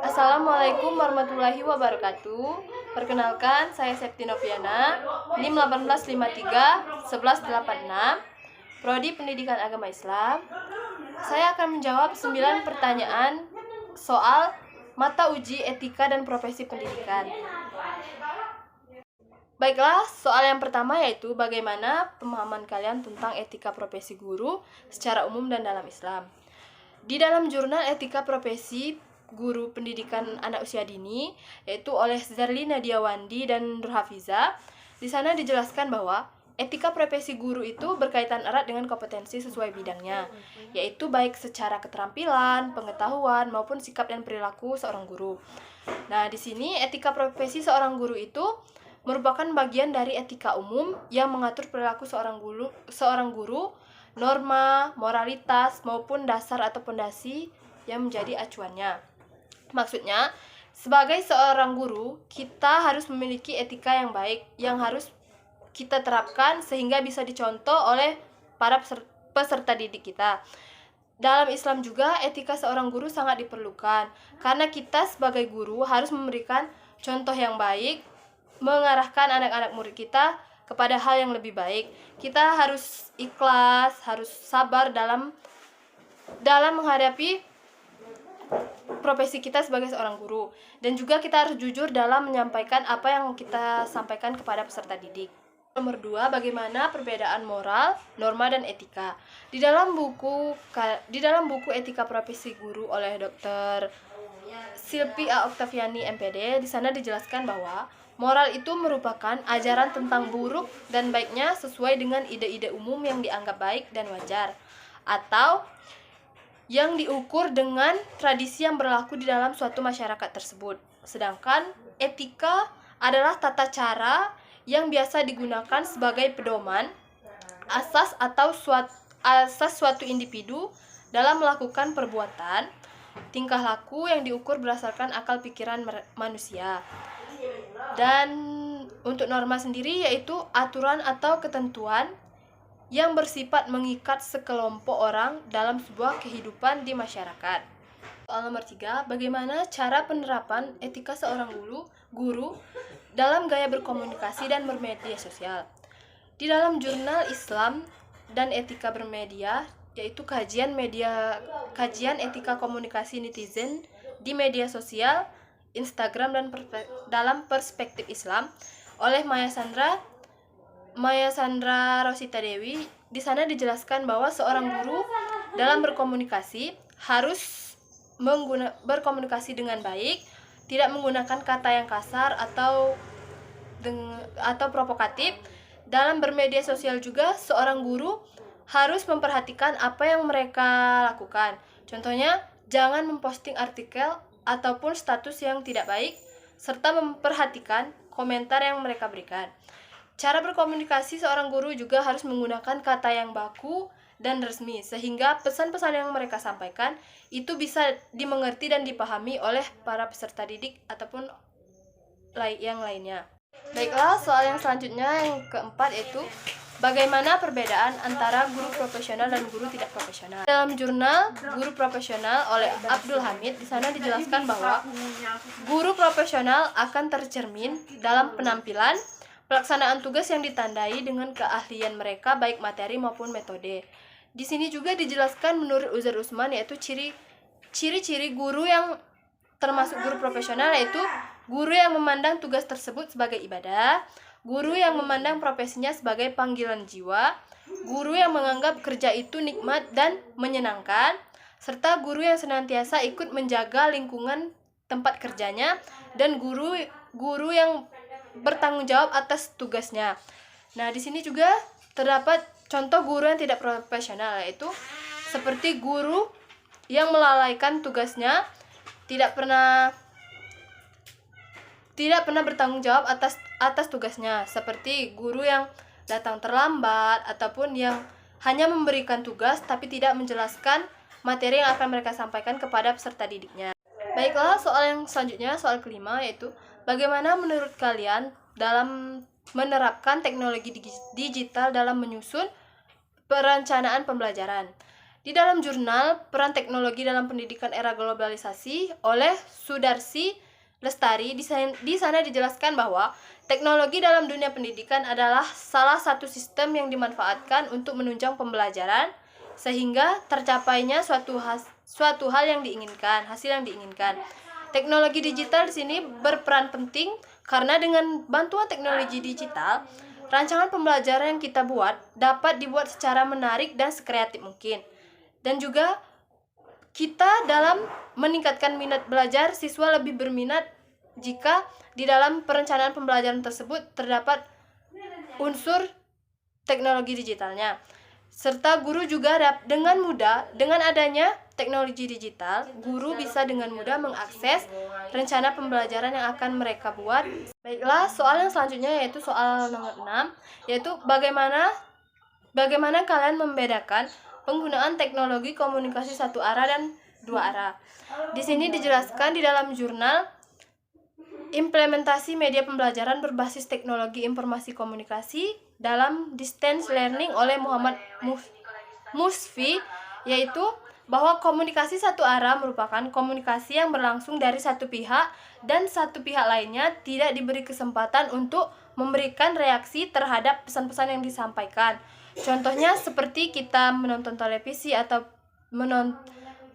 Assalamualaikum warahmatullahi wabarakatuh. Perkenalkan, saya Septi Noviana, NIM 1853-1186, Prodi Pendidikan Agama Islam. Saya akan menjawab 9 pertanyaan soal mata uji etika dan profesi pendidikan. Baiklah, soal yang pertama yaitu bagaimana pemahaman kalian tentang etika profesi guru secara umum dan dalam Islam. Di dalam jurnal Etika Profesi Guru Pendidikan Anak Usia Dini, yaitu oleh Zerlina Diawandi dan Nur Hafiza, di sana dijelaskan bahwa etika profesi guru itu berkaitan erat dengan kompetensi sesuai bidangnya, yaitu baik secara keterampilan, pengetahuan, maupun sikap dan perilaku seorang guru. Nah, di sini etika profesi seorang guru itu merupakan bagian dari etika umum yang mengatur perilaku seorang guru, norma, moralitas, maupun dasar atau pondasi yang menjadi acuannya. Maksudnya, sebagai seorang guru, kita harus memiliki etika yang baik yang harus kita terapkan sehingga bisa dicontoh oleh para peserta didik kita. Dalam Islam juga, etika seorang guru sangat diperlukan karena kita sebagai guru harus memberikan contoh yang baik, mengarahkan anak-anak murid kita kepada hal yang lebih baik. Kita harus ikhlas, harus sabar dalam menghadapi profesi kita sebagai seorang guru, dan juga kita harus jujur dalam menyampaikan apa yang kita sampaikan kepada peserta didik. Nomor 2, bagaimana perbedaan moral, norma, dan etika. Di dalam buku Etika Profesi Guru oleh Dr. Silpi A. Oktaviani MPD, di sana dijelaskan bahwa moral itu merupakan ajaran tentang buruk dan baiknya sesuai dengan ide-ide umum yang dianggap baik dan wajar, atau yang diukur dengan tradisi yang berlaku di dalam suatu masyarakat tersebut. Sedangkan etika adalah tata cara yang biasa digunakan sebagai pedoman, asas suatu individu dalam melakukan perbuatan, tingkah laku yang diukur berdasarkan akal pikiran manusia. Dan untuk norma sendiri yaitu aturan atau ketentuan yang bersifat mengikat sekelompok orang dalam sebuah kehidupan di masyarakat. Soal nomor 3, bagaimana cara penerapan etika seorang guru dalam gaya berkomunikasi dan bermedia sosial. Di dalam jurnal Islam dan Etika Bermedia, yaitu kajian etika komunikasi netizen di media sosial, Instagram dan dalam perspektif Islam oleh Maya Sandra Rosita Dewi. Di sana dijelaskan bahwa seorang guru dalam berkomunikasi harus berkomunikasi dengan baik, tidak menggunakan kata yang kasar atau provokatif. Dalam bermedia sosial juga seorang guru harus memperhatikan apa yang mereka lakukan. Contohnya, jangan memposting artikel ataupun status yang tidak baik, serta memperhatikan komentar yang mereka berikan. Cara berkomunikasi seorang guru juga harus menggunakan kata yang baku dan resmi, sehingga pesan-pesan yang mereka sampaikan itu bisa dimengerti dan dipahami oleh para peserta didik ataupun yang lainnya. Baiklah, soal yang selanjutnya yang keempat yaitu bagaimana perbedaan antara guru profesional dan guru tidak profesional. Dalam jurnal Guru Profesional oleh Abdul Hamid, di sana dijelaskan bahwa guru profesional akan tercermin dalam penampilan, pelaksanaan tugas yang ditandai dengan keahlian mereka baik materi maupun metode. Di sini juga dijelaskan menurut Uzair Usman yaitu ciri-ciri guru yang termasuk guru profesional, yaitu guru yang memandang tugas tersebut sebagai ibadah, guru yang memandang profesinya sebagai panggilan jiwa, guru yang menganggap kerja itu nikmat dan menyenangkan, serta guru yang senantiasa ikut menjaga lingkungan tempat kerjanya, dan guru yang bertanggung jawab atas tugasnya. Nah, di sini juga terdapat contoh guru yang tidak profesional, yaitu seperti guru yang melalaikan tugasnya, tidak pernah bertanggung jawab atas tugasnya, seperti guru yang datang terlambat ataupun yang hanya memberikan tugas tapi tidak menjelaskan materi yang akan mereka sampaikan kepada peserta didiknya. Baiklah, soal yang selanjutnya, soal kelima, yaitu bagaimana menurut kalian dalam menerapkan teknologi digital dalam menyusun perencanaan pembelajaran. Di dalam jurnal Peran Teknologi dalam Pendidikan Era Globalisasi oleh Sudarsi Lestari, di sana dijelaskan bahwa teknologi dalam dunia pendidikan adalah salah satu sistem yang dimanfaatkan untuk menunjang pembelajaran sehingga tercapainya suatu hal yang diinginkan, hasil yang diinginkan. Teknologi digital di sini berperan penting karena dengan bantuan teknologi digital, rancangan pembelajaran yang kita buat dapat dibuat secara menarik dan sekreatif mungkin. Dan juga kita dalam meningkatkan minat belajar, siswa lebih berminat jika di dalam perencanaan pembelajaran tersebut terdapat unsur teknologi digitalnya. Serta guru juga dengan adanya teknologi digital, guru bisa dengan mudah mengakses rencana pembelajaran yang akan mereka buat. Baiklah, soal yang selanjutnya yaitu soal nomor 6, yaitu bagaimana kalian membedakan penggunaan teknologi komunikasi satu arah dan dua arah. Di sini dijelaskan di dalam jurnal Implementasi Media Pembelajaran Berbasis Teknologi Informasi Komunikasi dalam Distance Learning oleh Muhammad Musfi, yaitu bahwa komunikasi satu arah merupakan komunikasi yang berlangsung dari satu pihak dan satu pihak lainnya tidak diberi kesempatan untuk memberikan reaksi terhadap pesan-pesan yang disampaikan. Contohnya seperti kita menonton televisi atau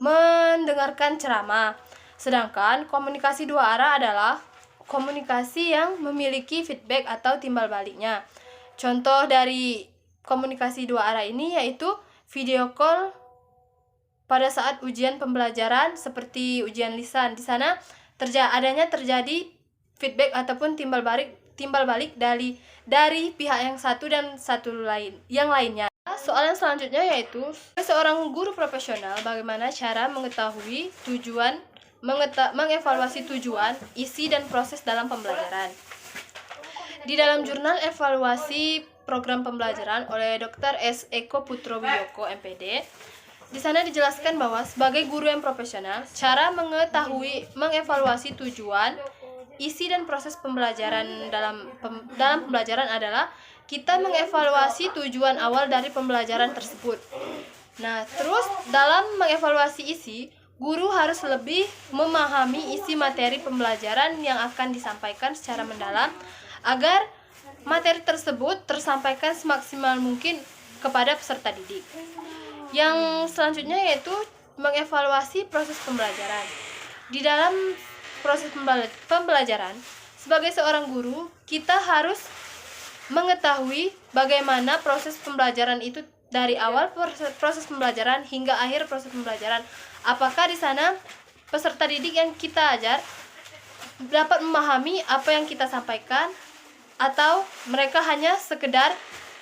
mendengarkan ceramah. Sedangkan komunikasi dua arah adalah komunikasi yang memiliki feedback atau timbal baliknya. Contoh dari komunikasi dua arah ini yaitu video call pada saat ujian pembelajaran seperti ujian lisan. Di sana terjadi feedback ataupun timbal balik dari pihak yang satu dan yang lainnya. Soal yang selanjutnya yaitu seorang guru profesional, bagaimana cara mengevaluasi tujuan, isi dan proses dalam pembelajaran. Di dalam jurnal Evaluasi Program Pembelajaran oleh Dr. S. Eko Putro-Wiyoko, MPD, di sana dijelaskan bahwa sebagai guru yang profesional, cara mengevaluasi tujuan, isi dan proses pembelajaran dalam pembelajaran adalah kita mengevaluasi tujuan awal dari pembelajaran tersebut. Nah, terus dalam mengevaluasi isi, guru harus lebih memahami isi materi pembelajaran yang akan disampaikan secara mendalam agar materi tersebut tersampaikan semaksimal mungkin kepada peserta didik. Yang selanjutnya yaitu mengevaluasi proses pembelajaran. Di dalam proses pembelajaran, sebagai seorang guru, kita harus mengetahui bagaimana proses pembelajaran itu dari awal proses pembelajaran hingga akhir proses pembelajaran. Apakah di sana peserta didik yang kita ajar dapat memahami apa yang kita sampaikan atau mereka hanya sekedar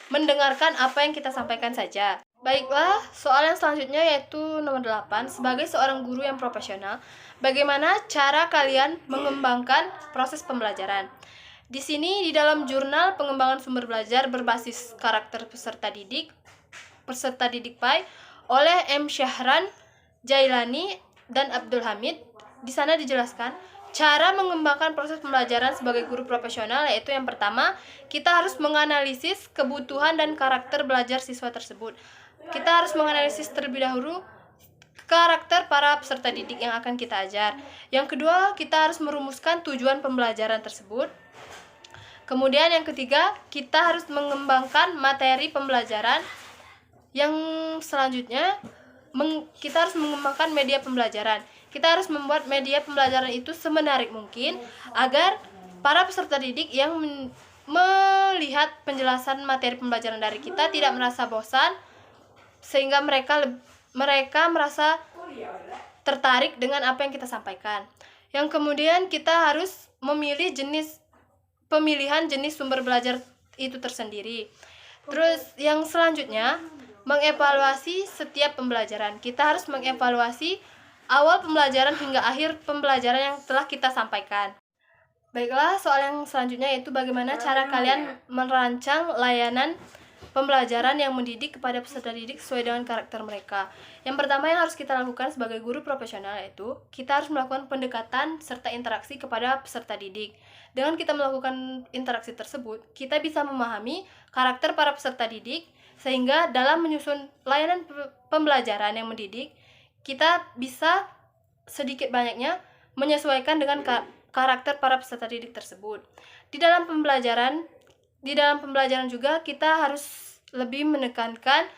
mendengarkan apa yang kita sampaikan saja. Baiklah, soal yang selanjutnya yaitu nomor 8. Sebagai seorang guru yang profesional, bagaimana cara kalian mengembangkan proses pembelajaran? Di sini di dalam jurnal Pengembangan Sumber Belajar Berbasis Karakter Peserta Didik PAI oleh M. Syahran, Jailani, dan Abdul Hamid, di sana dijelaskan cara mengembangkan proses pembelajaran sebagai guru profesional, yaitu yang pertama, kita harus menganalisis kebutuhan dan karakter belajar siswa tersebut. Kita harus menganalisis terlebih dahulu karakter para peserta didik yang akan kita ajar. Yang kedua, kita harus merumuskan tujuan pembelajaran tersebut. Kemudian yang ketiga, kita harus mengembangkan materi pembelajaran. Yang selanjutnya, kita harus mengembangkan media pembelajaran. Kita harus membuat media pembelajaran itu semenarik mungkin agar para peserta didik yang melihat penjelasan materi pembelajaran dari kita tidak merasa bosan, sehingga mereka merasa tertarik dengan apa yang kita sampaikan. Yang kemudian kita harus memilih pemilihan jenis sumber belajar itu tersendiri. Terus yang selanjutnya, mengevaluasi setiap pembelajaran. Kita harus mengevaluasi awal pembelajaran hingga akhir pembelajaran yang telah kita sampaikan. Baiklah, soal yang selanjutnya yaitu bagaimana cara kalian merancang layanan pembelajaran yang mendidik kepada peserta didik sesuai dengan karakter mereka. Yang pertama yang harus kita lakukan sebagai guru profesional yaitu kita harus melakukan pendekatan serta interaksi kepada peserta didik. Dengan kita melakukan interaksi tersebut, kita bisa memahami karakter para peserta didik Sehingga dalam menyusun layanan pembelajaran yang mendidik, kita bisa sedikit banyaknya menyesuaikan dengan karakter para peserta didik tersebut. Di dalam pembelajaran juga kita harus lebih menekankan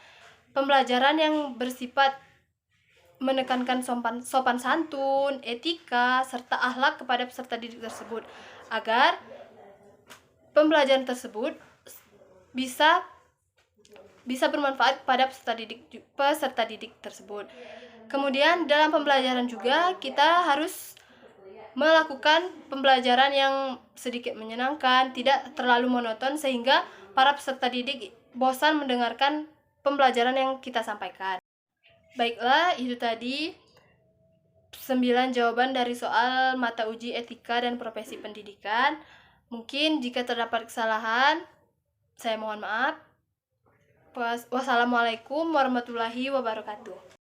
pembelajaran yang bersifat menekankan sopan santun, etika, serta akhlak kepada peserta didik tersebut, agar pembelajaran tersebut bisa bermanfaat pada peserta didik tersebut. Kemudian dalam pembelajaran juga kita harus melakukan pembelajaran yang sedikit menyenangkan, tidak terlalu monoton, sehingga para peserta didik bosan mendengarkan pembelajaran yang kita sampaikan. Baiklah, itu tadi 9 jawaban dari soal mata uji etika dan profesi pendidikan. Mungkin jika terdapat kesalahan, saya mohon maaf. Wassalamualaikum warahmatullahi wabarakatuh.